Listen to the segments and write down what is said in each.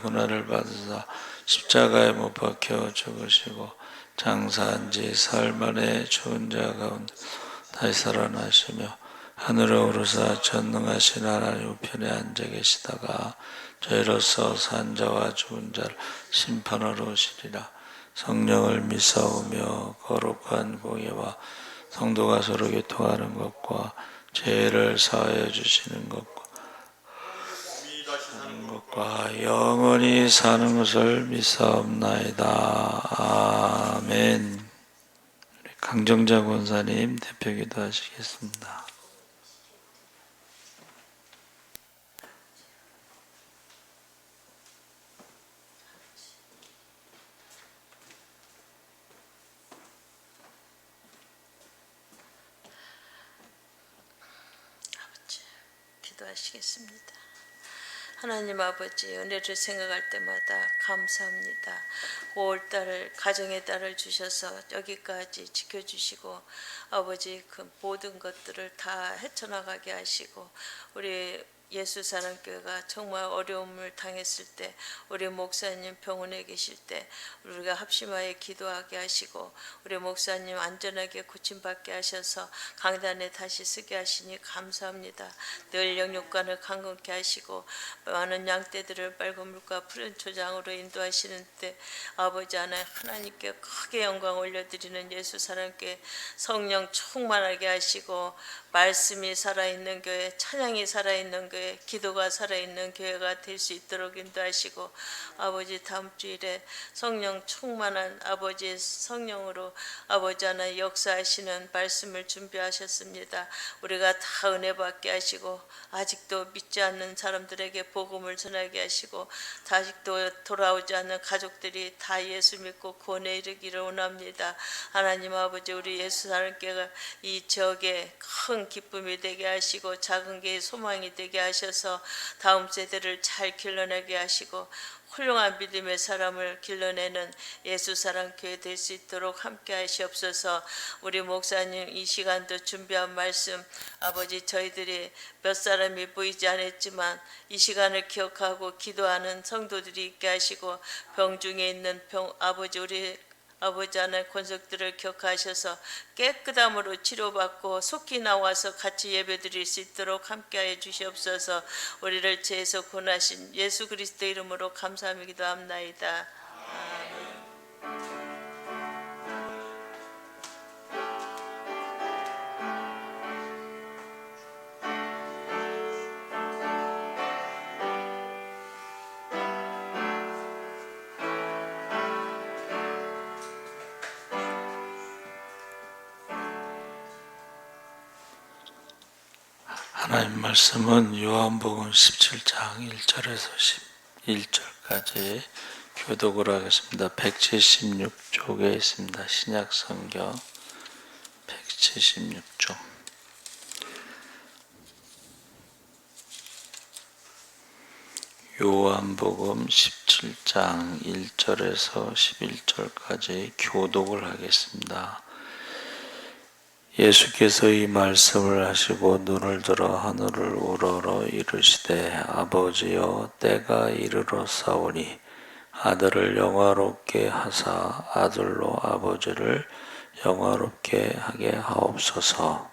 고난을 받으사 십자가에 못 박혀 죽으시고 장사한 지 사흘 만에 죽은 자 가운데 다시 살아나시며 하늘에 오르사 전능하신 하나님 우편에 앉아 계시다가 저희로서 산 자와 죽은 자를 심판하러 오시리라. 성령을 믿사오며 거룩한 공예와 성도가 서로 교통하는 것과 죄를 사하여 주시는 것과 영원히 사는 것을 믿사옵나이다. 아멘. 강정자 권사님 대표기도 하시겠습니다. 기도하시겠습니다. 하나님 아버지, 은혜를 생각할 때마다 감사합니다. 5월달을 가정의 달을 주셔서 여기까지 지켜주시고 아버지 그 모든 것들을 다 헤쳐나가게 하시고 우리 예수사랑교회가 정말 어려움을 당했을 때 우리 목사님 병원에 계실 때 우리가 합심하여 기도하게 하시고 우리 목사님 안전하게 고침받게 하셔서 강단에 다시 쓰게 하시니 감사합니다. 늘 영육간을 강건케 하시고 많은 양떼들을 맑은 물과 푸른 초장으로 인도하시는 때 아버지 하나님께 크게 영광 올려드리는 예수사랑교회 성령 충만하게 하시고 말씀이 살아있는 교회, 찬양이 살아있는 교회, 기도가 살아있는 교회가 될 수 있도록 인도하시고 아버지 다음 주일에 성령 충만한 아버지의 성령으로 아버지 하나 역사하시는 말씀을 준비하셨습니다. 우리가 다 은혜 받게 하시고 아직도 믿지 않는 사람들에게 복음을 전하게 하시고 아직도 돌아오지 않는 가족들이 다 예수 믿고 구원에 이르기를 원합니다. 하나님 아버지 우리 예수사랑교회가 이 지역에 큰 기쁨이 되게 하시고 작은 게 소망이 되게 하셔서 다음 세대를 잘 길러내게 하시고 훌륭한 믿음의 사람을 길러내는 예수사랑교회 될 수 있도록 함께 하시옵소서. 우리 목사님 이 시간도 준비한 말씀 아버지 저희들이 몇 사람이 보이지 않았지만 이 시간을 기억하고 기도하는 성도들이 있게 하시고 병중에 있는 아버지 우리 아버지 하나님 권속들을 기억하셔서 깨끗함으로 치료받고 속히 나와서 같이 예배드릴 수 있도록 함께하여 주시옵소서. 우리를 죄에서 구원하신 예수 그리스도 이름으로 감사하며 기도합나이다. 하나님 말씀은 요한복음 17장 1절에서 11절까지 교독을 하겠습니다. 176쪽에 있습니다. 신약성경 176쪽. 요한복음 17장 1절에서 11절까지 교독을 하겠습니다. 예수께서 이 말씀을 하시고 눈을 들어 하늘을 우러러 이르시되 아버지여 때가 이르렀사오니 아들을 영화롭게 하사 아들로 아버지를 영화롭게 하게 하옵소서.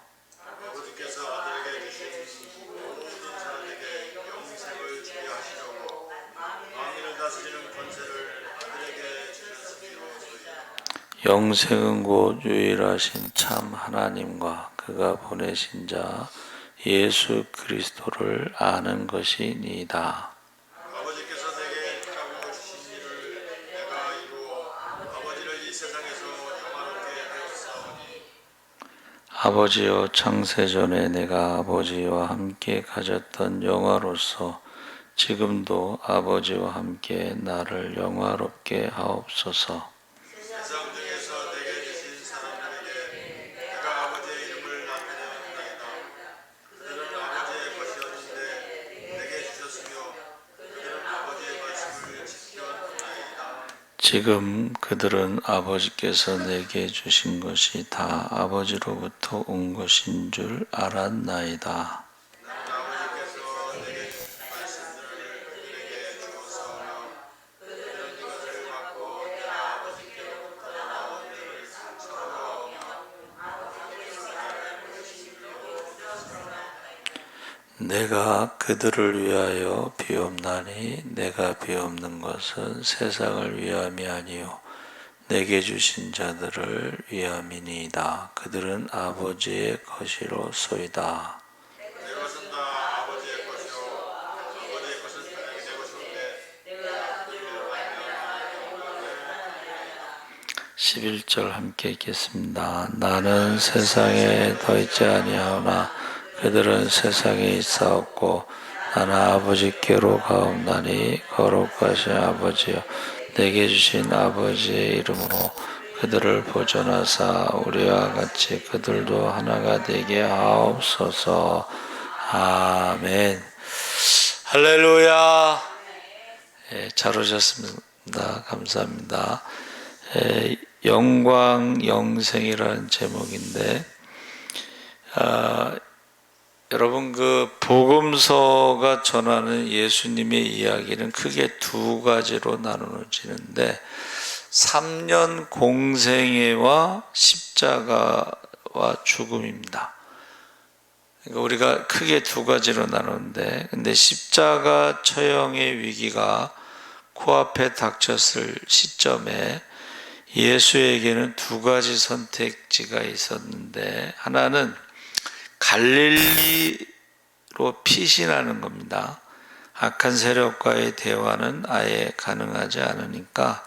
영생은 곧 유일하신 참 하나님과 그가 보내신 자 예수 그리스도를 아는 것이니이다. 아버지께서 내게 하라고 주신 일을 내가 이루어 아버지를 이 세상에서 영화롭게 하였사오니 아버지여 창세전에 내가 아버지와 함께 가졌던 영화로서 지금도 아버지와 함께 나를 영화롭게 하옵소서. 세상 중에서 내게 주신 사람들에게 내가 아버지의 이름을 나타내었나이다. 그들은 아버지의 것이었는데 내게 주셨으며 그들은 아버지의 말씀을 지켰나이다. 지금 그들은 아버지께서 내게 주신 것이 다 아버지로부터 온 것인 줄 알았나이다. 아버지께서 내게 주신 말씀들을 그들에게 주었사오며 내가 그들을 위하여 비옵나니 내가 비옵는 것은 세상을 위함이 아니요 내게 주신 자들을 위함이니이다. 그들은 아버지의 것이로소이다. 내 것은 다 아버지의 것이요 아버지의 것은 당연히 내 것인데 11절 함께 읽겠습니다. 나는 세상에 더 있지 아니하오나 그들은 세상에 있사옵고 나는 아버지께로 가옵나니 거룩하신 아버지여 내게 주신 아버지의 이름으로 그들을 보존하사 우리와 같이 그들도 하나가 되게 하옵소서. 아멘. 할렐루야. 잘 오셨습니다. 감사합니다. 영광 영생이라는 제목인데 여러분 그 복음서가 전하는 예수님의 이야기는 크게 두 가지로 나누어지는데 3년 공생애와 십자가와 죽음입니다. 그러니까 우리가 크게 두 가지로 나누는데 근데 십자가 처형의 위기가 코앞에 닥쳤을 시점에 예수에게는 두 가지 선택지가 있었는데 하나는 갈릴리로 피신하는 겁니다. 악한 세력과의 대화는 아예 가능하지 않으니까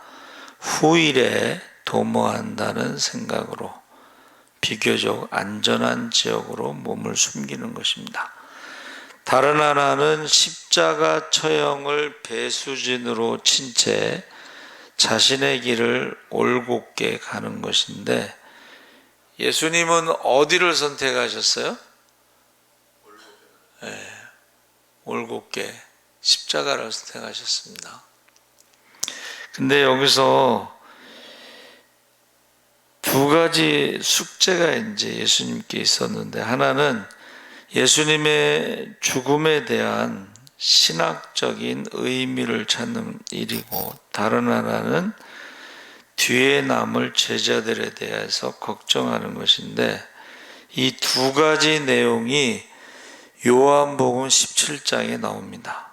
후일에 도모한다는 생각으로 비교적 안전한 지역으로 몸을 숨기는 것입니다. 다른 하나는 십자가 처형을 배수진으로 친 채 자신의 길을 올곧게 가는 것인데 예수님은 어디를 선택하셨어요? 올곧게 십자가를 선택하셨습니다. 근데 여기서 두 가지 숙제가 이제 예수님께 있었는데 하나는 예수님의 죽음에 대한 신학적인 의미를 찾는 일이고 다른 하나는 뒤에 남을 제자들에 대해서 걱정하는 것인데 이 두 가지 내용이 요한복음 17장에 나옵니다.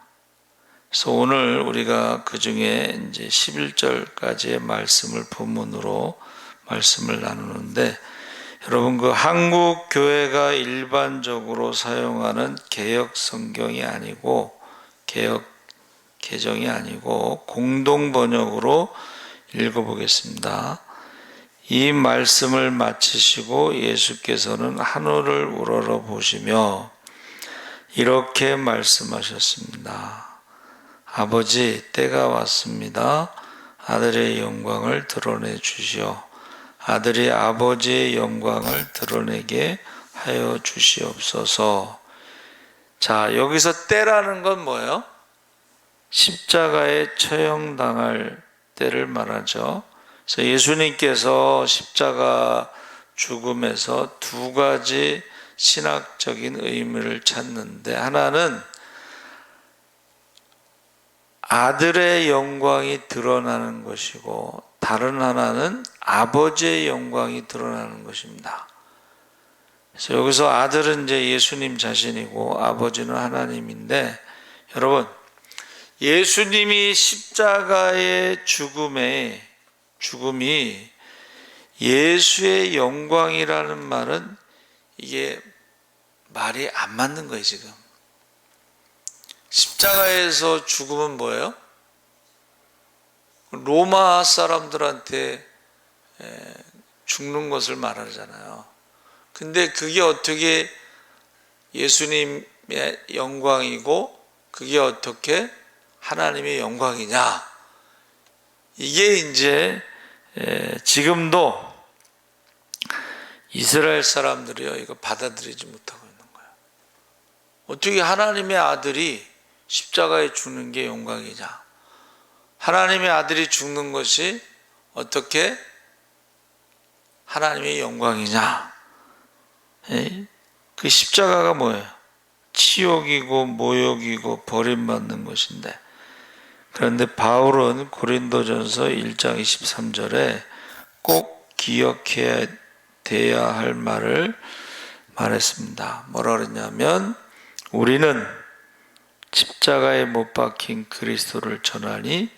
그래서 오늘 우리가 그 중에 이제 11절까지의 말씀을 본문으로 말씀을 나누는데 여러분 그 한국 교회가 일반적으로 사용하는 개역 성경이 아니고 개역 개정이 아니고 공동 번역으로 읽어보겠습니다. 이 말씀을 마치시고 예수께서는 하늘을 우러러 보시며 이렇게 말씀하셨습니다. 아버지, 때가 왔습니다. 아들의 영광을 드러내 주시오. 아들이 아버지의 영광을 드러내게 하여 주시옵소서. 자, 여기서 때라는 건 뭐예요? 십자가에 처형당할 때를 말하죠. 그래서 예수님께서 십자가 죽음에서 두 가지 신학적인 의미를 찾는데 하나는 아들의 영광이 드러나는 것이고 다른 하나는 아버지의 영광이 드러나는 것입니다. 그래서 여기서 아들은 이제 예수님 자신이고 아버지는 하나님인데 여러분 예수님이 십자가의 죽음이 예수의 영광이라는 말은 이게 말이 안 맞는 거예요. 지금 십자가에서 죽음은 뭐예요? 로마 사람들한테 죽는 것을 말하잖아요. 근데 그게 어떻게 예수님의 영광이고 그게 어떻게 하나님의 영광이냐? 이게 이제 지금도 이스라엘 사람들이요 이거 받아들이지 못하고 있는 거예요. 어떻게 하나님의 아들이 십자가에 죽는 게 영광이냐? 하나님의 아들이 죽는 것이 어떻게 하나님의 영광이냐? 그 십자가가 뭐예요? 치욕이고 모욕이고 버림받는 것인데 그런데 바울은 고린도전서 1장 23절에 꼭 기억해야 돼야 할 말을 말했습니다. 뭐라 그랬냐면 우리는 십자가에 못 박힌 그리스도를 전하니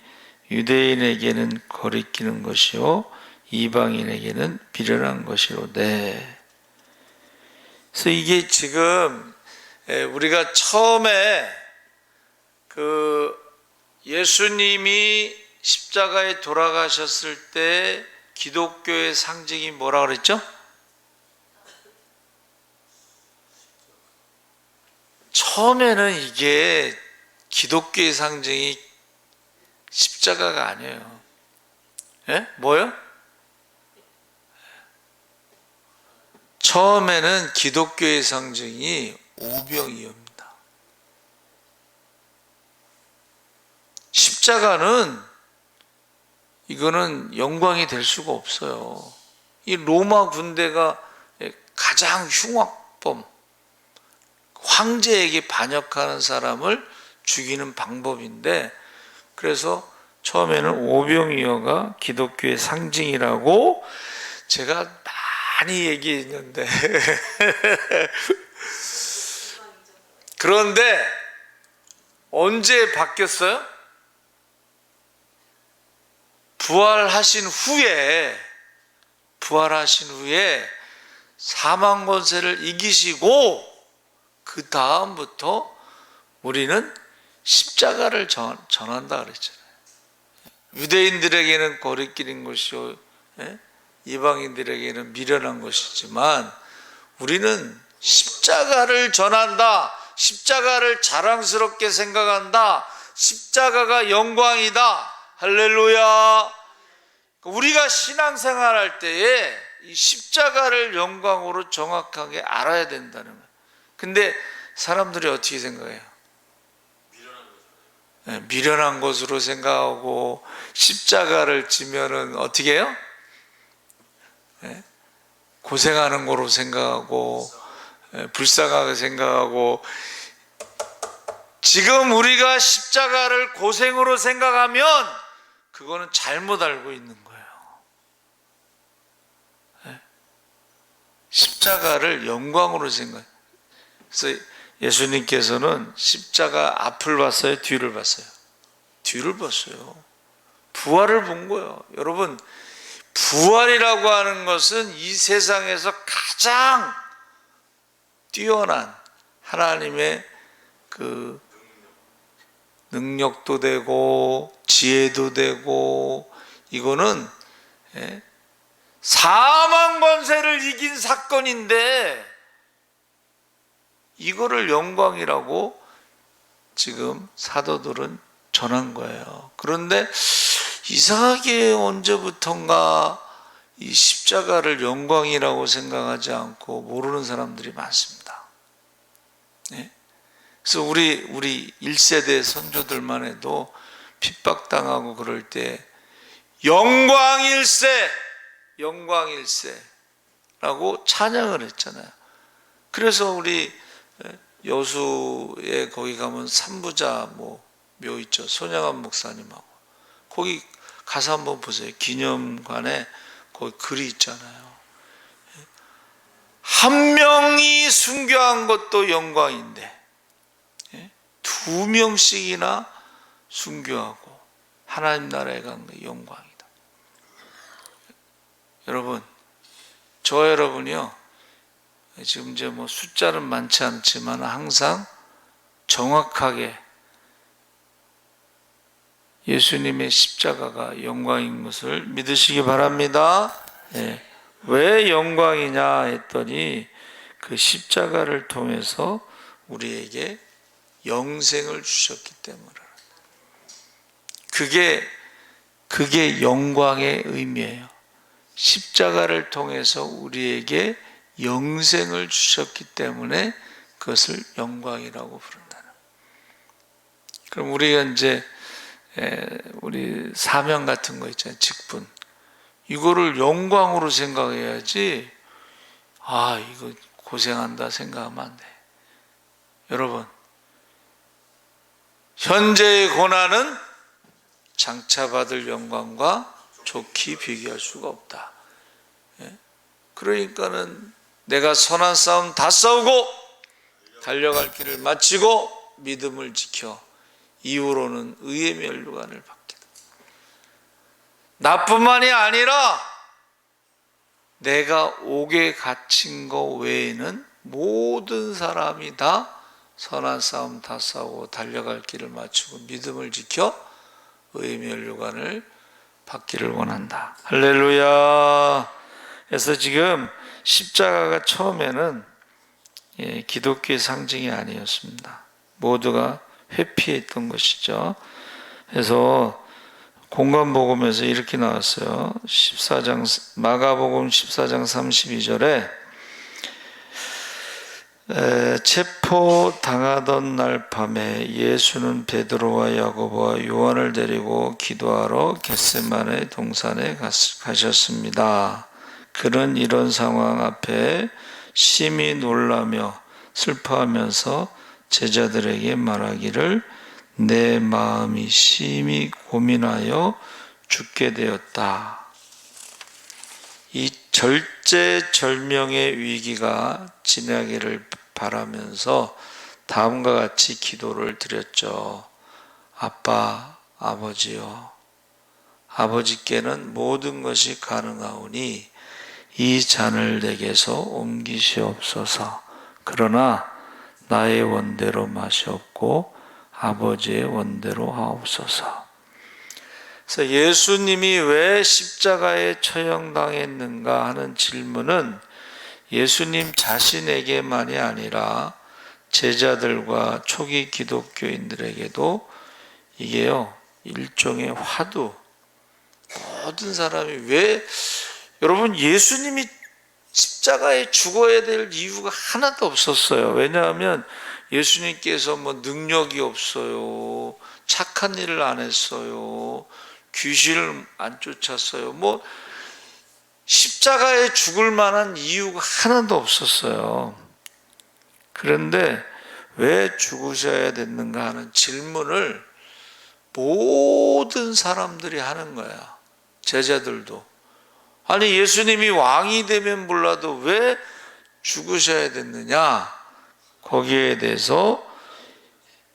유대인에게는 거리끼는 것이요 이방인에게는 미련한 것이로되. 그래서 이게 지금 우리가 처음에 그 예수님이 십자가에 돌아가셨을 때 기독교의 상징이 뭐라 그랬죠? 처음에는 이게 기독교의 상징이 십자가가 아니에요. 예? 뭐요? 처음에는 기독교의 상징이 오병이어입니다. 십자가는 이거는 영광이 될 수가 없어요. 이 로마 군대가 가장 흉악범, 황제에게 반역하는 사람을 죽이는 방법인데, 그래서 처음에는 오병이어가 기독교의 상징이라고 제가 많이 얘기했는데 그런데 언제 바뀌었어요? 부활하신 후에 사망 권세를 이기시고 그 다음부터 우리는 십자가를 전한다 그랬잖아요. 유대인들에게는 거리끼는 것이요 이방인들에게는 미련한 것이지만 우리는 십자가를 전한다. 십자가를 자랑스럽게 생각한다. 십자가가 영광이다. 할렐루야. 우리가 신앙생활할 때에 이 십자가를 영광으로 정확하게 알아야 된다는 거예요. 근데 사람들이 어떻게 생각해요? 미련한 것으로 생각하고 십자가를 지면은 어떻게 해요? 고생하는 거로 생각하고 불쌍하게 생각하고, 지금 우리가 십자가를 고생으로 생각하면 그거는 잘못 알고 있는 거예요. 십자가를 영광으로 생각해요. 그래서 예수님께서는 십자가 앞을 봤어요? 뒤를 봤어요? 뒤를 봤어요. 부활을 본 거예요. 여러분, 부활이라고 하는 것은 이 세상에서 가장 뛰어난 하나님의 그 능력도 되고 지혜도 되고, 이거는 사망 권세를 이긴 사건인데 이거를 영광이라고 지금 사도들은 전한 거예요. 그런데 이상하게 언제부턴가 이 십자가를 영광이라고 생각하지 않고 모르는 사람들이 많습니다. 그래서 우리 1세대 선조들만 해도 핍박당하고 그럴 때 영광일세, 영광일세라고 찬양을 했잖아요. 그래서 우리 여수에 거기 가면 삼부자 묘 있죠. 손양한 목사님하고 거기 가서 한번 보세요. 기념관에 거기 글이 있잖아요. 한 명이 순교한 것도 영광인데 2명씩이나 순교하고 하나님 나라에 간 게 영광이다. 여러분, 저 여러분이요, 지금 이제 숫자는 많지 않지만 항상 정확하게 예수님의 십자가가 영광인 것을 믿으시기 바랍니다. 왜 영광이냐 했더니 그 십자가를 통해서 우리에게 영생을 주셨기 때문에, 그게 영광의 의미예요. 십자가를 통해서 우리에게 영생을 주셨기 때문에 그것을 영광이라고 부른다는. 그럼 우리가 이제 우리 사명 같은 거 있잖아요. 직분. 이거를 영광으로 생각해야지, 이거 고생한다 생각하면 안 돼. 여러분, 현재의 고난은 장차 받을 영광과 좋게 비교할 수가 없다. 그러니까는 내가 선한 싸움 다 싸우고 달려갈 길을 마치고 믿음을 지켜 이후로는 의의 면류관을 받게 된다. 나뿐만이 아니라 내가 옥에 갇힌 것 외에는 모든 사람이 다 선한 싸움 다 싸우고 달려갈 길을 마치고 믿음을 지켜 의의 면류관을 받기를 원한다. 할렐루야. 그래서 지금 십자가가 처음에는 기독교의 상징이 아니었습니다. 모두가 회피했던 것이죠. 그래서 공관복음에서 이렇게 나왔어요. 14장 마가복음 14장 32절에 체포당하던 날 밤에 예수는 베드로와 야고보와 요한을 데리고 기도하러 겟세마네 동산에 가셨습니다. 그는 이런 상황 앞에 심히 놀라며 슬퍼하면서 제자들에게 말하기를 내 마음이 심히 고민하여 죽게 되었다. 이 절제절명의 위기가 지나기를 바라면서 다음과 같이 기도를 드렸죠. 아빠, 아버지요. 아버지께는 모든 것이 가능하오니 이 잔을 내게서 옮기시옵소서. 그러나 나의 원대로 마시옵고 아버지의 원대로 하옵소서. 그래서 예수님이 왜 십자가에 처형당했는가 하는 질문은 예수님 자신에게만이 아니라 제자들과 초기 기독교인들에게도 이게요, 일종의 화두. 모든 사람이 왜, 여러분, 예수님이 십자가에 죽어야 될 이유가 하나도 없었어요. 왜냐하면 예수님께서 뭐 능력이 없어요. 착한 일을 안 했어요. 귀신을 안 쫓았어요. 뭐 십자가에 죽을 만한 이유가 하나도 없었어요. 그런데 왜 죽으셔야 됐는가 하는 질문을 모든 사람들이 하는 거야. 제자들도. 아니 예수님이 왕이 되면 몰라도 왜 죽으셔야 됐느냐? 거기에 대해서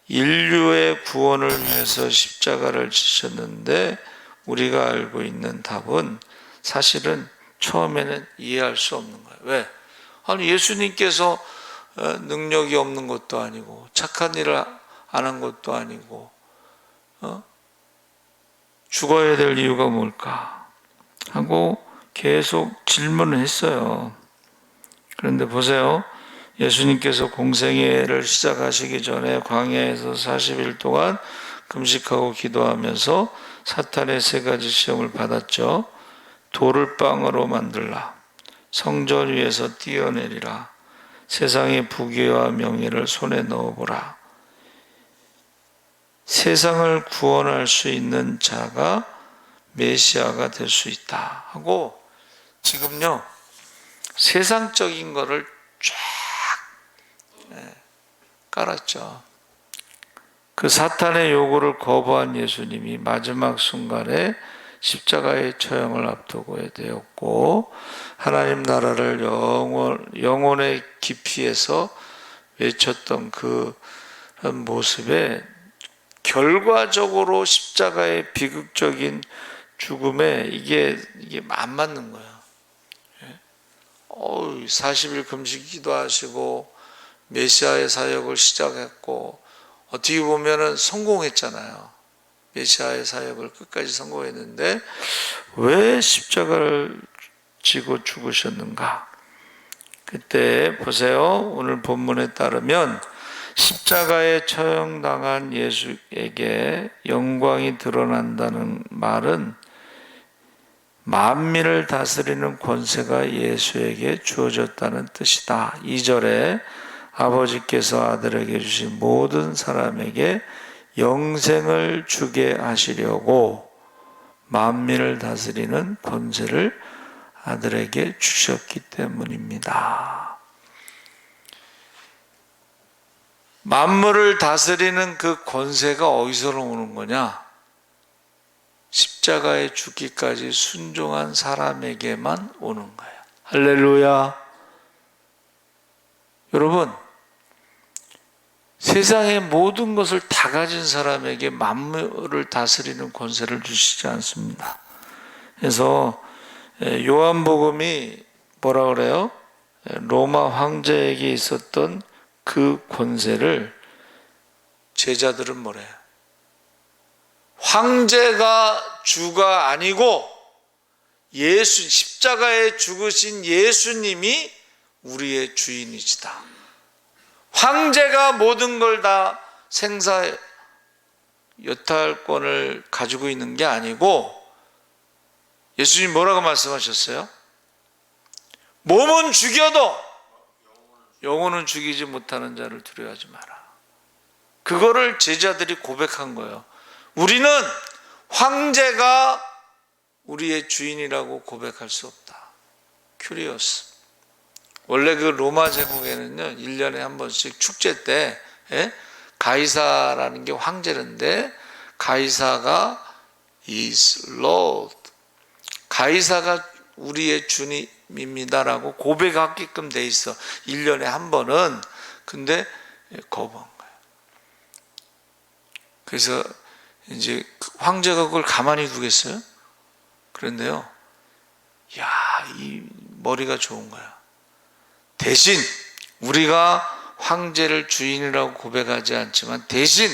인류의 구원을 위해서 십자가를 지셨는데 우리가 알고 있는 답은 사실은 처음에는 이해할 수 없는 거예요. 왜? 아니 예수님께서 능력이 없는 것도 아니고 착한 일을 안 한 것도 아니고 죽어야 될 이유가 뭘까? 하고 계속 질문을 했어요. 그런데 보세요. 예수님께서 공생애를 시작하시기 전에 광야에서 40일 동안 금식하고 기도하면서 사탄의 세 가지 시험을 받았죠. 돌을 빵으로 만들라. 성전 위에서 뛰어내리라. 세상의 부귀와 명예를 손에 넣어보라. 세상을 구원할 수 있는 자가 메시아가 될 수 있다 하고 지금요 세상적인 거를 쫙 깔았죠. 그 사탄의 요구를 거부한 예수님이 마지막 순간에 십자가의 처형을 앞두고 되었고 하나님 나라를 영혼의 깊이에서 외쳤던 그 모습에 결과적으로 십자가의 비극적인 죽음에 이게 안 맞는 거예요. 40일 금식 기도하시고 메시아의 사역을 시작했고 어떻게 보면은 성공했잖아요. 메시아의 사역을 끝까지 성공했는데 왜 십자가를 지고 죽으셨는가? 그때 보세요. 오늘 본문에 따르면 십자가에 처형당한 예수에게 영광이 드러난다는 말은 만민을 다스리는 권세가 예수에게 주어졌다는 뜻이다. 2절에 아버지께서 아들에게 주신 모든 사람에게 영생을 주게 하시려고 만민을 다스리는 권세를 아들에게 주셨기 때문입니다. 만물을 다스리는 그 권세가 어디서 오는 거냐? 십자가에 죽기까지 순종한 사람에게만 오는 거예요. 할렐루야. 여러분, 세상의 모든 것을 다 가진 사람에게 만물을 다스리는 권세를 주시지 않습니다. 그래서 요한복음이 뭐라 그래요? 로마 황제에게 있었던 그 권세를 제자들은 뭐래요? 황제가 주가 아니고 십자가에 죽으신 예수님이 우리의 주인이시다. 황제가 모든 걸 다 생사 여탈권을 가지고 있는 게 아니고, 예수님 뭐라고 말씀하셨어요? 몸은 죽여도 영혼은 죽이지 못하는 자를 두려워하지 마라. 그거를 제자들이 고백한 거예요. 우리는 황제가 우리의 주인이라고 고백할 수 없다. 큐리오스. 원래 그 로마 제국에는요, 1년에 한 번씩 축제 때 가이사라는 게 황제인데, 가이사가 is Lord, 가이사가 우리의 주님입니다라고 고백하게끔 돼 있어. 1년에 한 번은. 근데 거부한 거예요. 그래서 이제 황제가 그걸 가만히 두겠어요? 그런데요, 야, 이 머리가 좋은 거야. 대신 우리가 황제를 주인이라고 고백하지 않지만 대신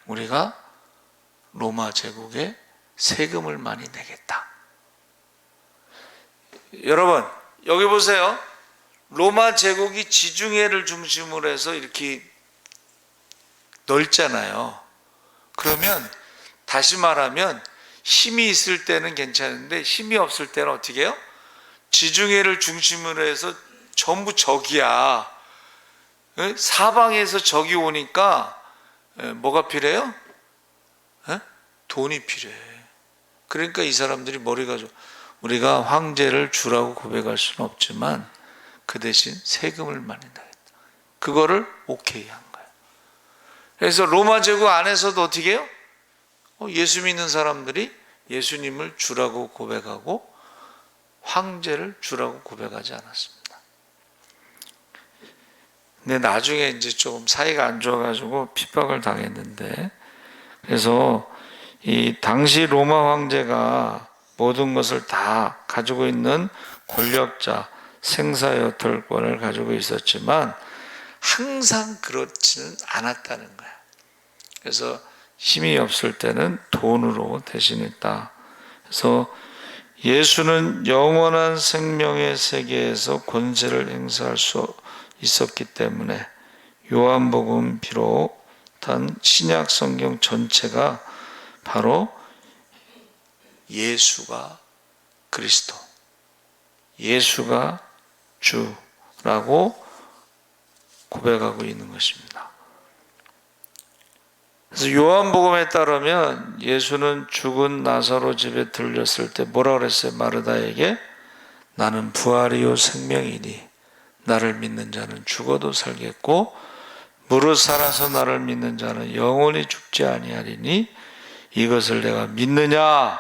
우리가 로마 제국에 세금을 많이 내겠다. 여러분, 여기 보세요. 로마 제국이 지중해를 중심으로 해서 이렇게 넓잖아요. 그러면 다시 말하면 힘이 있을 때는 괜찮은데 힘이 없을 때는 어떻게 해요? 지중해를 중심으로 해서 전부 적이야. 사방에서 적이 오니까 뭐가 필요해요? 돈이 필요해. 그러니까 이 사람들이 머리가 좋아. 우리가 황제를 주라고 고백할 수는 없지만 그 대신 세금을 많이 내겠다. 그거를 오케이 한 거예요. 그래서 로마 제국 안에서도 어떻게 해요? 예수 믿는 사람들이 예수님을 주라고 고백하고 황제를 주라고 고백하지 않았습니다. 근데 나중에 이제 조금 사이가 안 좋아가지고 핍박을 당했는데, 그래서 이 당시 로마 황제가 모든 것을 다 가지고 있는 권력자, 생사여탈권을 가지고 있었지만 항상 그렇지는 않았다는 거야. 그래서 힘이 없을 때는 돈으로 대신했다. 그래서 예수는 영원한 생명의 세계에서 권세를 행사할 수 있었기 때문에 요한복음 비롯한 신약 성경 전체가 바로 예수가 그리스도, 예수가 주라고 고백하고 있는 것입니다. 그래서 요한복음에 따르면 예수는 죽은 나사로 집에 들렸을 때 뭐라 그랬어요? 마르다에게 나는 부활이요 생명이니 나를 믿는 자는 죽어도 살겠고 무릇 살아서 나를 믿는 자는 영원히 죽지 아니하리니 이것을 내가 믿느냐?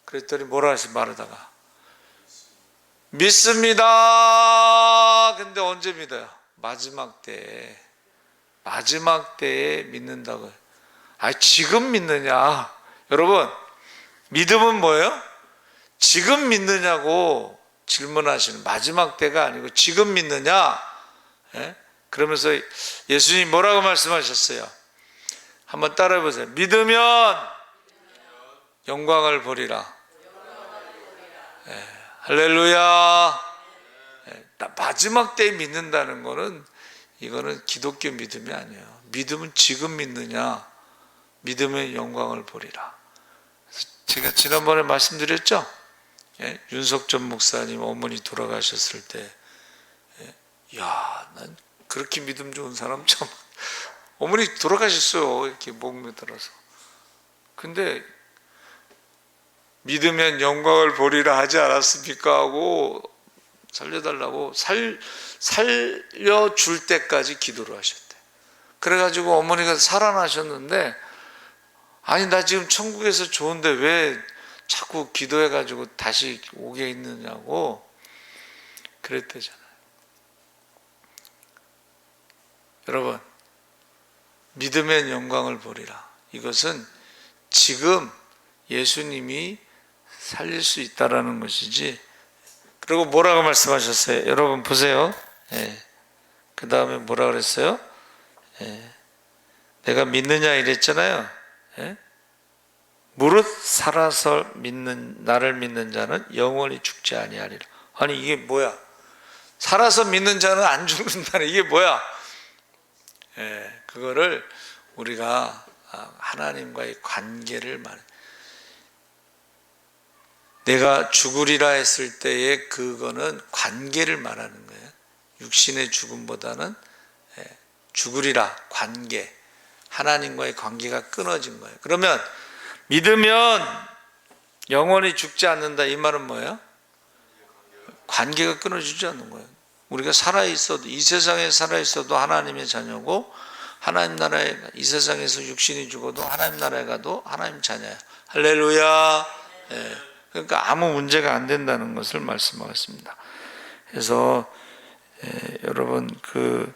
그랬더니 뭐라 했어요? 마르다가 믿습니다. 근데 언제 믿어요? 마지막 때에 믿는다고요. 지금 믿느냐? 여러분, 믿음은 뭐예요? 지금 믿느냐고 질문하시는, 마지막 때가 아니고 지금 믿느냐? 그러면서 예수님이 뭐라고 말씀하셨어요? 한번 따라해 보세요. 믿으면 영광을 보리라. 할렐루야. 마지막 때에 믿는다는 거는 이거는 기독교 믿음이 아니에요. 믿음은 지금 믿느냐? 믿으면 영광을 보리라. 제가 지난번에 말씀드렸죠? 윤석전 목사님 어머니 돌아가셨을 때, 난 그렇게 믿음 좋은 사람 참. 어머니 돌아가셨어요. 이렇게 목매달아서. 근데 믿으면 영광을 보리라 하지 않았습니까? 하고 살려달라고 살려줄 때까지 기도를 하셨대. 그래가지고 어머니가 살아나셨는데, 아니 나 지금 천국에서 좋은데 왜 자꾸 기도해가지고 다시 오게 있느냐고 그랬대잖아요. 여러분, 믿음의 영광을 보리라. 이것은 지금 예수님이 살릴 수 있다라는 것이지. 그리고 뭐라고 말씀하셨어요? 여러분 보세요. 그 다음에 뭐라 그랬어요? 내가 믿느냐 이랬잖아요. 무릇 살아서 나를 믿는 자는 영원히 죽지 아니하리라. 아니 이게 뭐야? 살아서 믿는 자는 안 죽는다는 이게 뭐야? 그거를 우리가 하나님과의 관계를 말해. 내가 죽으리라 했을 때의 그거는 관계를 말하는 거예요. 육신의 죽음보다는 죽으리라, 관계, 하나님과의 관계가 끊어진 거예요. 그러면 믿으면 영원히 죽지 않는다, 이 말은 뭐예요? 관계가 끊어지지 않는 거예요. 우리가 살아있어도, 이 세상에 살아있어도 하나님의 자녀고, 하나님 나라에, 이 세상에서 육신이 죽어도 하나님 나라에 가도 하나님 자녀야. 할렐루야. 그러니까 아무 문제가 안 된다는 것을 말씀하겠습니다. 그래서 여러분 그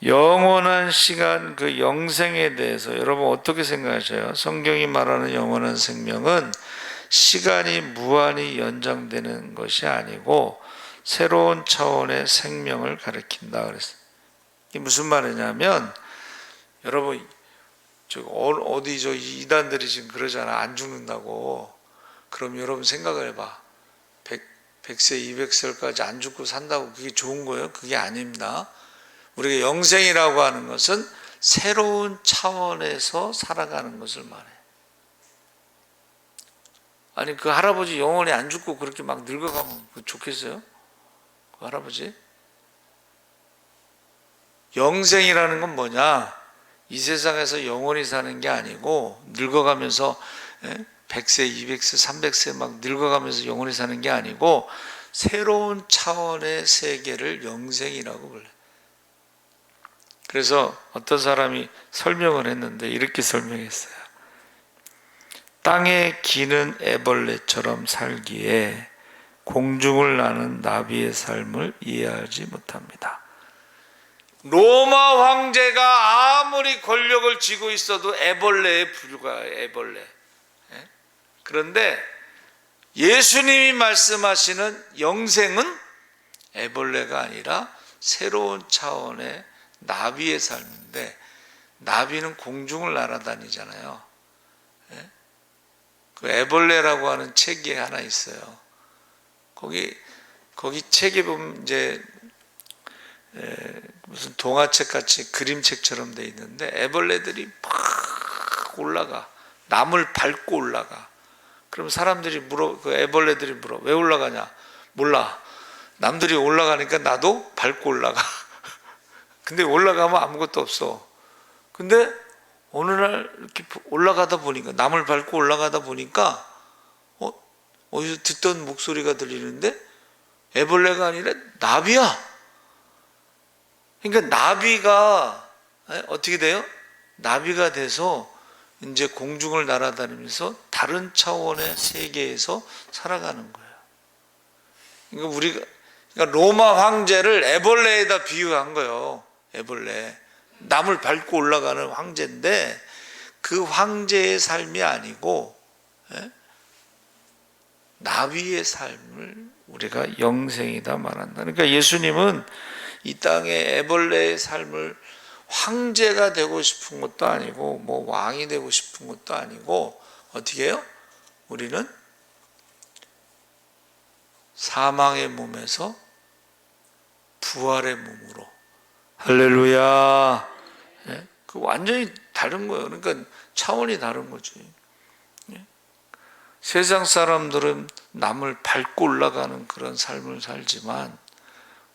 영원한 시간, 그 영생에 대해서 여러분 어떻게 생각하셔요? 성경이 말하는 영원한 생명은 시간이 무한히 연장되는 것이 아니고 새로운 차원의 생명을 가리킨다 그랬어요. 이게 무슨 말이냐면, 여러분 어디 저 이단들이 지금 그러잖아, 안 죽는다고. 그럼 여러분 생각을 해봐. 100세 200세까지 안 죽고 산다고 그게 좋은 거예요? 그게 아닙니다. 우리가 영생이라고 하는 것은 새로운 차원에서 살아가는 것을 말해요. 아니 그 할아버지 영원히 안 죽고 그렇게 막 늙어가면 좋겠어요? 그 할아버지? 영생이라는 건 뭐냐? 이 세상에서 영원히 사는 게 아니고 늙어가면서 100세, 200세, 300세 막 늙어가면서 영원히 사는 게 아니고 새로운 차원의 세계를 영생이라고 불러요. 그래서 어떤 사람이 설명을 했는데 이렇게 설명했어요. 땅에 기는 애벌레처럼 살기에 공중을 나는 나비의 삶을 이해하지 못합니다. 로마 황제가 아무리 권력을 쥐고 있어도 애벌레에 불과해요. 애벌레. 그런데 예수님이 말씀하시는 영생은 애벌레가 아니라 새로운 차원의 나비의 삶인데, 나비는 공중을 날아다니잖아요. 그 애벌레라고 하는 책이 하나 있어요. 거기 책에 보면 이제 무슨 동화책 같이 그림책처럼 돼 있는데 애벌레들이 막 올라가, 나무를 밟고 올라가. 그럼 사람들이 그 애벌레들이 물어. 왜 올라가냐? 몰라. 남들이 올라가니까 나도 밟고 올라가. 근데 올라가면 아무것도 없어. 근데 어느 날 이렇게 올라가다 보니까, 나무를 밟고 올라가다 보니까 어디서 듣던 목소리가 들리는데 애벌레가 아니라 나비야. 그러니까 나비가 어떻게 돼요? 나비가 돼서 이제 공중을 날아다니면서 다른 차원의 세계에서 살아가는 거예요. 그러니까 로마 황제를 애벌레에다 비유한 거예요. 애벌레. 남을 밟고 올라가는 황제인데 그 황제의 삶이 아니고 나비의 삶을 우리가 영생이다 말한다. 그러니까 예수님은 이 땅의 애벌레의 삶을 황제가 되고 싶은 것도 아니고 뭐 왕이 되고 싶은 것도 아니고 어떻게 해요? 우리는 사망의 몸에서 부활의 몸으로, 할렐루야. 그 완전히 다른 거예요. 그러니까 차원이 다른 거지. 세상 사람들은 남을 밟고 올라가는 그런 삶을 살지만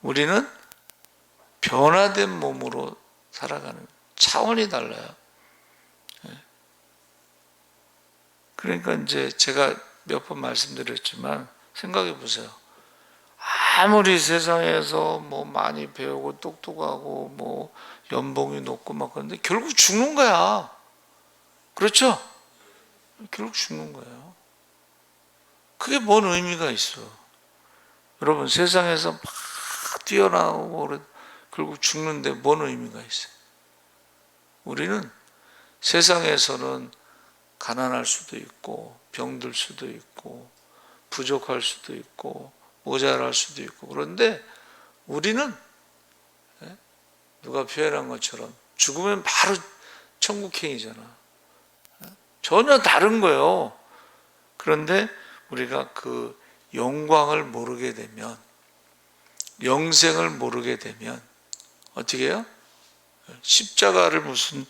우리는 변화된 몸으로 살아가는, 차원이 달라요. 그러니까 이제 제가 몇 번 말씀드렸지만 생각해 보세요. 아무리 세상에서 뭐 많이 배우고 똑똑하고 뭐 연봉이 높고 막 그런데 결국 죽는 거야. 그렇죠? 결국 죽는 거예요. 그게 뭔 의미가 있어? 여러분 세상에서 막 뛰어나오고 결국 죽는데 뭔 의미가 있어요? 우리는 세상에서는 가난할 수도 있고 병들 수도 있고 부족할 수도 있고 모자랄 수도 있고, 그런데 우리는 누가 표현한 것처럼 죽으면 바로 천국행이잖아. 전혀 다른 거예요. 그런데 우리가 그 영광을 모르게 되면, 영생을 모르게 되면 어떻게 해요? 십자가를 무슨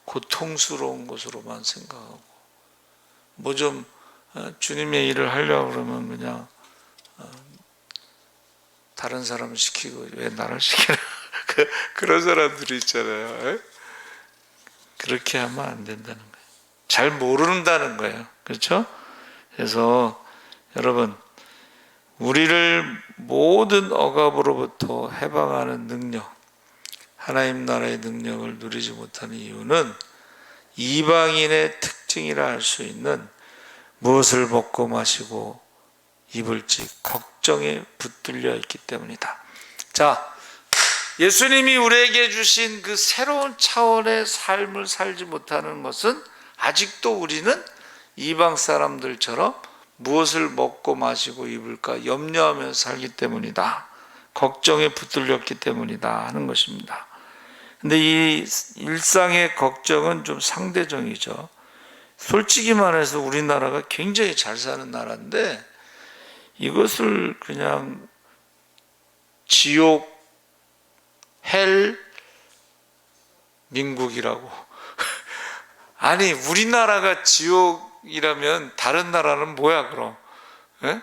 고통스러운 것으로만 생각하고, 뭐 좀 주님의 일을 하려고 그러면 그냥 다른 사람을 시키고 왜 나를 시키나 그런 사람들이 있잖아요. 그렇게 하면 안 된다는 거예요. 잘 모른다는 거예요. 그렇죠? 그래서 여러분, 우리를 모든 억압으로부터 해방하는 능력, 하나님 나라의 능력을 누리지 못하는 이유는 이방인의 특징이라 할 수 있는 무엇을 먹고 마시고 입을지 걱정에 붙들려 있기 때문이다. 자, 예수님이 우리에게 주신 그 새로운 차원의 삶을 살지 못하는 것은 아직도 우리는 이방 사람들처럼 무엇을 먹고 마시고 입을까 염려하면서 살기 때문이다. 걱정에 붙들렸기 때문이다 하는 것입니다. 근데 이 일상의 걱정은 좀 상대적이죠. 솔직히 말해서 우리나라가 굉장히 잘 사는 나라인데 이것을 그냥 지옥, 헬, 민국이라고. 아니, 우리나라가 지옥이라면 다른 나라는 뭐야 그럼? 에?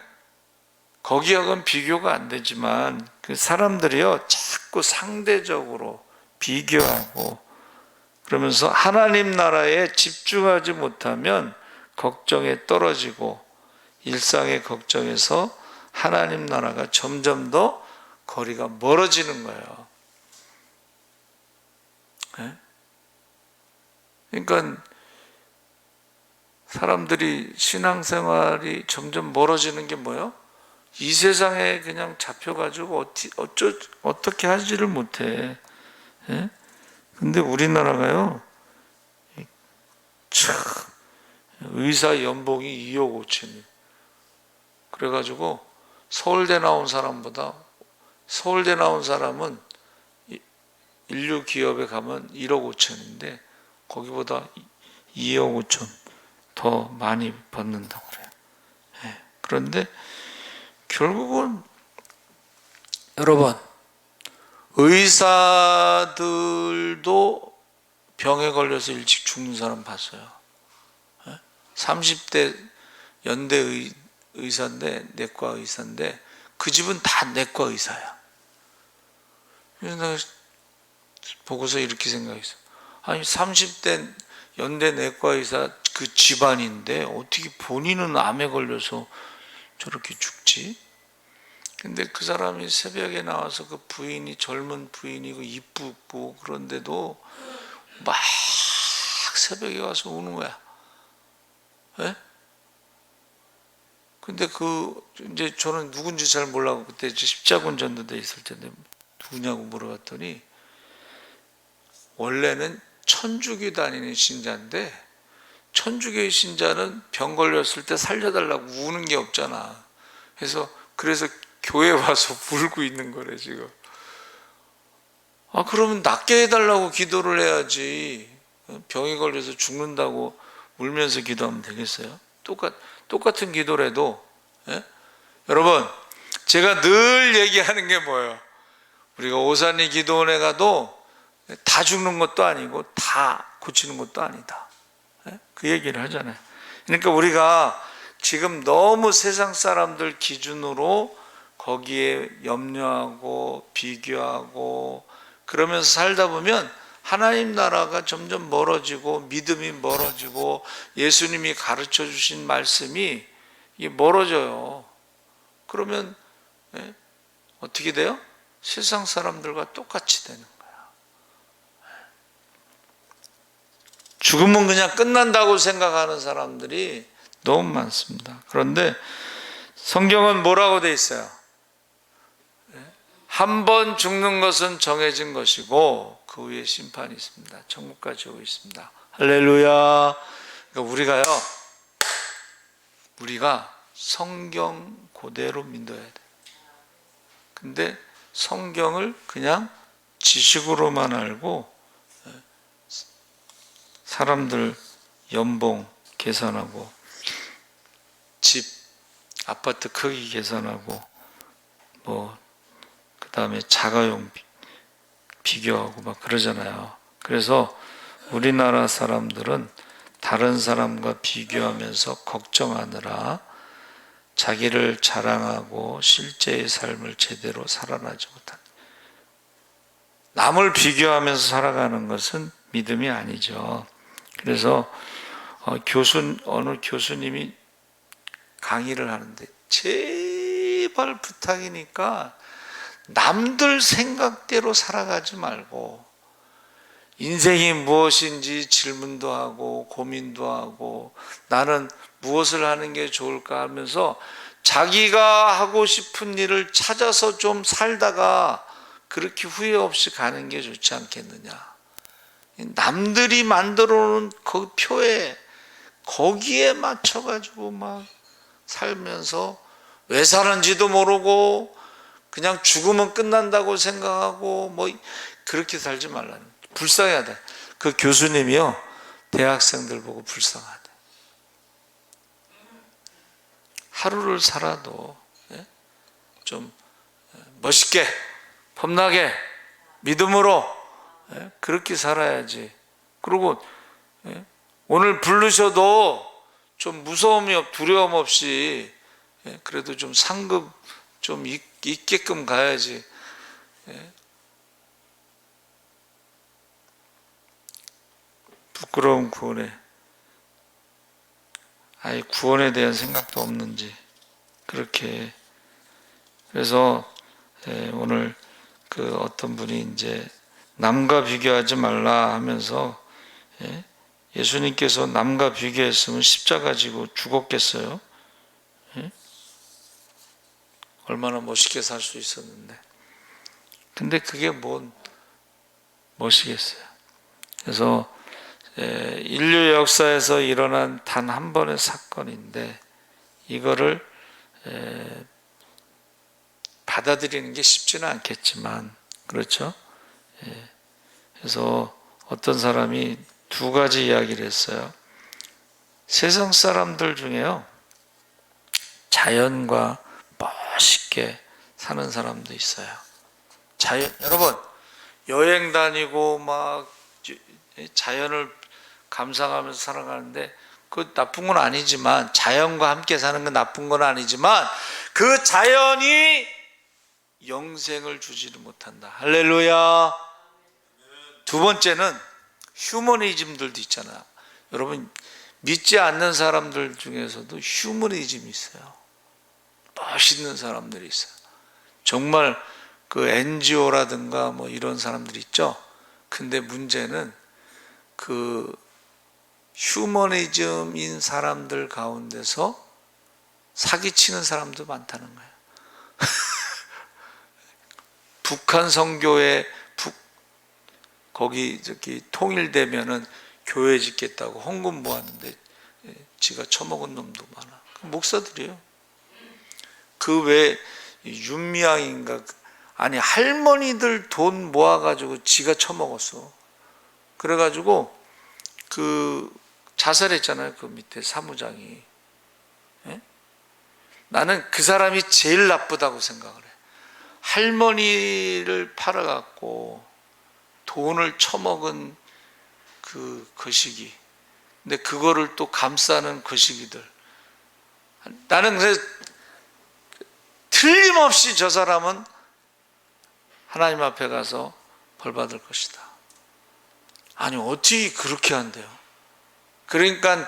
거기하고는 비교가 안 되지만 그 사람들이요 자꾸 상대적으로 비교하고 그러면서 하나님 나라에 집중하지 못하면 걱정에 떨어지고 일상의 걱정에서 하나님 나라가 점점 더 거리가 멀어지는 거예요. 그러니까 사람들이 신앙생활이 점점 멀어지는 게 뭐예요? 이 세상에 그냥 잡혀가지고 어떻게 하지를 못해. 근데 우리나라가요, 참, 의사 연봉이 2억 5천이에요. 그래가지고 서울대 나온 사람보다, 서울대 나온 사람은 인류 기업에 가면 1억 5천인데 거기보다 2억 5천 더 많이 받는다고 그래요. 그런데 결국은 여러분, 의사들도 병에 걸려서 일찍 죽는 사람 봤어요. 30대 연대 의사인데, 내과 의사인데 그 집은 다 내과 의사야. 그래서 내가 보고서 이렇게 생각했어. 아니 30대 연대 내과 의사 그 집안인데 어떻게 본인은 암에 걸려서 저렇게 죽지? 근데 그 사람이 새벽에 나와서 그 부인이 젊은 부인이고 이쁘고 그런데도 막 새벽에 와서 우는 거야. 예? 근데 이제 저는 누군지 잘 몰라고 그때 십자군 전도대 있을 텐데 누구냐고 물어봤더니 원래는 천주교 다니는 신자인데 천주교의 신자는 병 걸렸을 때 살려달라고 우는 게 없잖아. 그래서 교회 와서 울고 있는 거래 지금. 그러면 낫게 해달라고 기도를 해야지. 병이 걸려서 죽는다고 울면서 기도하면 되겠어요? 똑같은 기도를 해도. 여러분, 제가 늘 얘기하는 게 뭐예요? 우리가 오산리 기도원에 가도 다 죽는 것도 아니고 다 고치는 것도 아니다. 그 얘기를 하잖아요. 그러니까 우리가 지금 너무 세상 사람들 기준으로 거기에 염려하고 비교하고 그러면서 살다 보면 하나님 나라가 점점 멀어지고 믿음이 멀어지고 예수님이 가르쳐 주신 말씀이 이게 멀어져요. 그러면 어떻게 돼요? 세상 사람들과 똑같이 되는 거예요. 죽으면 그냥 끝난다고 생각하는 사람들이 너무 많습니다. 그런데 성경은 뭐라고 돼 있어요? 한 번 죽는 것은 정해진 것이고 그 후에 심판이 있습니다. 천국까지 오고 있습니다. 할렐루야. 그러니까 우리가 성경 그대로 믿어야 돼. 근데 성경을 그냥 지식으로만 알고 사람들 연봉 계산하고 집 아파트 크기 계산하고 그다음에 자가용 비교하고 막 그러잖아요. 그래서 우리나라 사람들은 다른 사람과 비교하면서 걱정하느라 자기를 자랑하고 실제의 삶을 제대로 살아나지 못한, 남을 비교하면서 살아가는 것은 믿음이 아니죠. 그래서 어느 교수님이 강의를 하는데 제발 부탁이니까 남들 생각대로 살아가지 말고 인생이 무엇인지 질문도 하고 고민도 하고 나는 무엇을 하는 게 좋을까 하면서 자기가 하고 싶은 일을 찾아서 좀 살다가 그렇게 후회 없이 가는 게 좋지 않겠느냐. 남들이 만들어 놓은 그 표에 거기에 맞춰가지고 막 살면서 왜 사는지도 모르고 그냥 죽으면 끝난다고 생각하고 뭐 그렇게 살지 말라는, 불쌍하다. 그 교수님이요 대학생들 보고 불쌍하다. 하루를 살아도 좀 멋있게 폼나게 믿음으로 그렇게 살아야지. 그리고 오늘 부르셔도 좀 무서움이 두려움 없이 그래도 좀 상급 좀 있게끔 가야지. 부끄러운 구원에 아예 구원에 대한 생각도 없는지 그렇게. 그래서 오늘 그 어떤 분이 이제 남과 비교하지 말라 하면서 예수님께서 남과 비교했으면 십자가 지고 죽었겠어요? 얼마나 멋있게 살 수 있었는데. 근데 그게 뭔 멋이겠어요. 그래서 인류 역사에서 일어난 단 한 번의 사건인데 이거를 받아들이는 게 쉽지는 않겠지만, 그렇죠? 그래서 어떤 사람이 두 가지 이야기를 했어요. 세상 사람들 중에요 자연과 멋있게 사는 사람도 있어요. 여러분 여행 다니고 막 자연을 감상하면서 살아가는데 그 나쁜 건 아니지만, 자연과 함께 사는 건 나쁜 건 아니지만 그 자연이 영생을 주지를 못한다. 할렐루야. 두 번째는 휴머니즘들도 있잖아요. 여러분 믿지 않는 사람들 중에서도 휴머니즘이 있어요. 멋있는 사람들이 있어요. 정말 그 NGO라든가 뭐 이런 사람들이 있죠. 근데 문제는 그 휴머니즘인 사람들 가운데서 사기치는 사람도 많다는 거예요. 북한 선교회 거기 통일되면은 교회 짓겠다고 헌금 모았는데 지가 처먹은 놈도 많아. 목사들이에요. 그 외에 윤미향인가, 아니 할머니들 돈 모아가지고 지가 처먹었어. 그래가지고 그 자살했잖아요. 그 밑에 사무장이. 나는 그 사람이 제일 나쁘다고 생각을 해. 할머니를 팔아갖고 돈을 처먹은 그 거시기. 근데 그거를 또 감싸는 거시기들. 나는 그래서 틀림없이 저 사람은 하나님 앞에 가서 벌 받을 것이다. 아니 어떻게 그렇게 한대요? 그러니까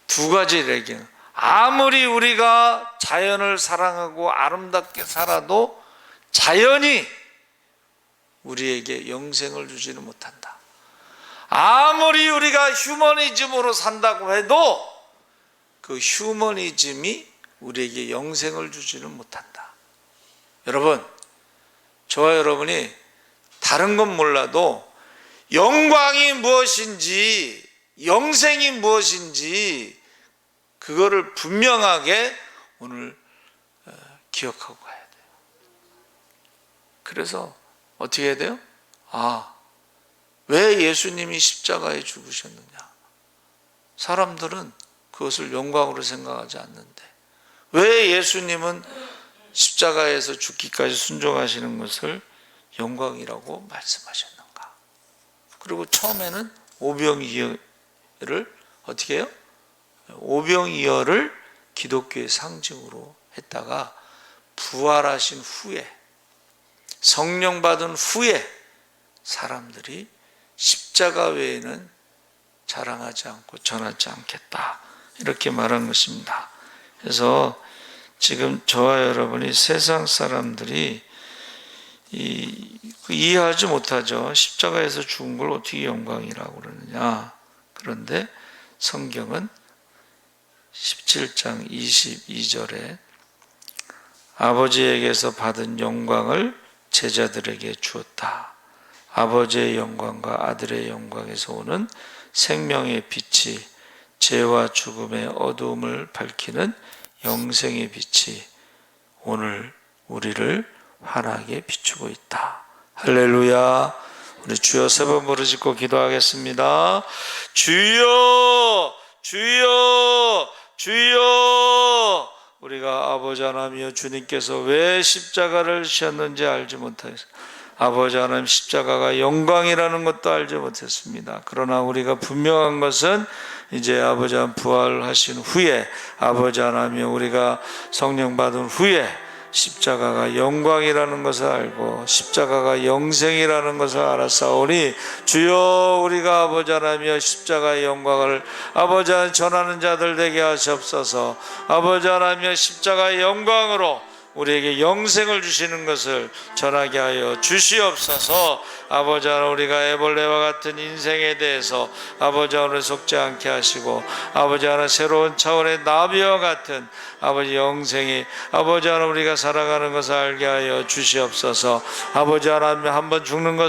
두 가지 얘기는, 아무리 우리가 자연을 사랑하고 아름답게 살아도 자연이 우리에게 영생을 주지는 못한다. 아무리 우리가 휴머니즘으로 산다고 해도 그 휴머니즘이 우리에게 영생을 주지는 못한다. 여러분, 저와 여러분이 다른 건 몰라도 영광이 무엇인지, 영생이 무엇인지 그거를 분명하게 오늘 기억하고 가야 돼요. 그래서 어떻게 해야 돼요? 왜 예수님이 십자가에 죽으셨느냐? 사람들은 그것을 영광으로 생각하지 않는데 왜 예수님은 십자가에서 죽기까지 순종하시는 것을 영광이라고 말씀하셨는가? 그리고 처음에는 오병이어를 어떻게 해요? 오병이어를 기독교의 상징으로 했다가 부활하신 후에, 성령 받은 후에 사람들이 십자가 외에는 자랑하지 않고 전하지 않겠다, 이렇게 말한 것입니다. 그래서 지금 저와 여러분이 세상 사람들이 이해하지 못하죠. 십자가에서 죽은 걸 어떻게 영광이라고 그러느냐. 그런데 성경은 17장 22절에 아버지에게서 받은 영광을 제자들에게 주었다. 아버지의 영광과 아들의 영광에서 오는 생명의 빛이 죄와 죽음의 어두움을 밝히는 영생의 빛이 오늘 우리를 환하게 비추고 있다. 할렐루야. 우리 주여 세 번 부르짖고 기도하겠습니다. 주여, 주여, 주여. 우리가 아버지 하나님이여, 주님께서 왜 십자가를 지셨는지 알지 못하였습니다. 아버지 하나님, 십자가가 영광이라는 것도 알지 못했습니다. 그러나 우리가 분명한 것은 이제 아버지 하나님 부활하신 후에, 아버지 하나님이여 우리가 성령 받은 후에 십자가가 영광이라는 것을 알고 십자가가 영생이라는 것을 알았사오니 주여, 우리가 아버지 하나님이여 십자가의 영광을 아버지 하나님 전하는 자들 되게 하시옵소서. 아버지 하나님이여 십자가의 영광으로 우리에게 영생을 주시는 것을 전하게 하여 주시옵소서. 아버지 하나님, 우리가 애벌레와 같은 인생에 대해서 아버지 하나님 속지 않게 하시고 아버지 하나님 새로운 차원의 나비와 같은 아버지 영생이 아버지 하나님 우리가 살아가는 것을 알게 하여 주시옵소서. 아버지 하나님, 한번 죽는 것